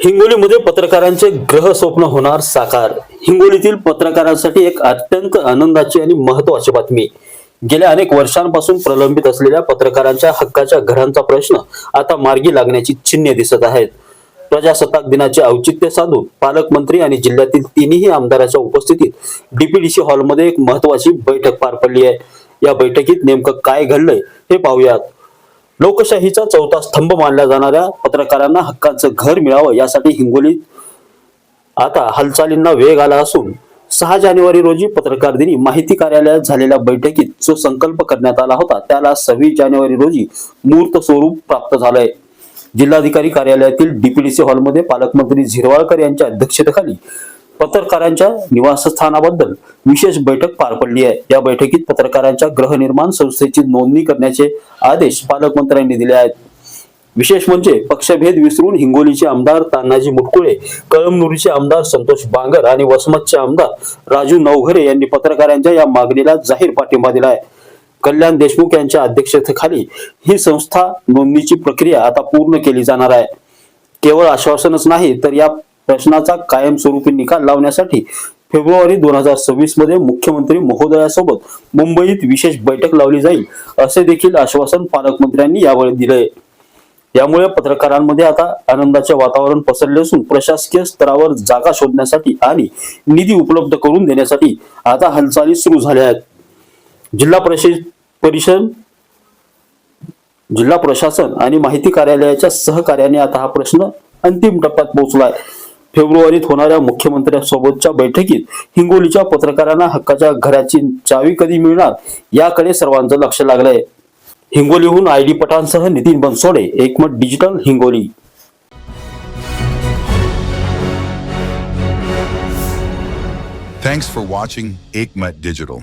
हिंगोलीमध्ये पत्रकारांचे ग्रह स्वप्न होणार साकार. हिंगोलीतील पत्रकारांसाठी एक अत्यंत आनंदाची आणि महत्त्वाची बातमी. गेल्या अनेक वर्षांपासून प्रलंबित असलेल्या पत्रकारांच्या हक्काच्या घरांचा प्रश्न आता मार्गी लागण्याची चिन्हे दिसत आहेत. प्रजासत्ताक दिनाचे औचित्य साधून पालकमंत्री आणि जिल्ह्यातील तिन्ही आमदारांच्या उपस्थितीत डीपीडीसी हॉलमध्ये एक महत्त्वाची बैठक पार पडली आहे. या बैठकीत नेमकं काय घडलंय हे पाहूयात. लोकशाहीचा चौथा स्तंभ मानल्या जाणाऱ्या पत्रकारांना हक्काचं घर मिळावं यासाठी हिंगोलीत आता हालचालींना वेग आला असून 6 जानेवारी रोजी पत्रकार दिनी माहिती कार्यालयात झालेल्या बैठकीत जो संकल्प करण्यात आला होता त्याला 26 जानेवारी रोजी मूर्त स्वरूप प्राप्त झालंय. जिल्हाधिकारी कार्यालयातील डीपीडीसी हॉलमध्ये पालकमंत्री झिरवाळकर यांच्या अध्यक्षतेखाली पत्रकारांच्या निवासस्थानाबद्दल विशेष बैठक पार पडली आहे. या बैठकीत पत्रकारांच्या गृहनिर्माण संस्थेची नोंदणी करण्याचे आदेश पालकमंत्र्यांनी दिले आहेत. विशेष म्हणजे पक्षभेद विसरून हिंगोलीचे आमदार तानाजी मुटकुळे, कळमनुरीचे आमदार संतोष बांगर आणि वसमतचे आमदार राजू नवघरे यांनी पत्रकारांच्या या मागणीला जाहीर पाठिंबा दिला आहे. कल्याण देशमुख यांच्या अध्यक्षतेखाली ही संस्था नोंदणीची प्रक्रिया आता पूर्ण केली जाणार आहे. केवळ आश्वासनच नाही तर या प्रश्नाचा कायमस्वरूपी निकाल लावण्यासाठी फेब्रुवारी 2026 मध्ये मुख्यमंत्री महोदयासोबत मुंबईत विशेष बैठक लावली जाईल असे देखील आश्वासन पालकमंत्र्यांनी यावेळी दिले. यामुळे पत्रकारांमध्ये आता आनंदाचे वातावरण पसरले असून प्रशासकीय स्तरावर जागा शोधण्यासाठी आणि निधी उपलब्ध करून देण्यासाठी आता हालचाली सुरू झाल्या आहेत. जिल्हा प्रशासन आणि माहिती कार्यालयाच्या सहकार्याने आता हा प्रश्न अंतिम टप्प्यात पोहोचलाय. फेब्रुवारीत होणाऱ्या मुख्यमंत्र्यांसोबतच्या बैठकीत हिंगोलीच्या पत्रकारांना हक्काच्या घराची चावी कधी मिळणार याकडे सर्वांचं लक्ष लागलंय. हिंगोलीहून ID पठाणसह नितीन बनसोडे, एकमत digital, Hingoli. Thanks for watching Ekmat Digital.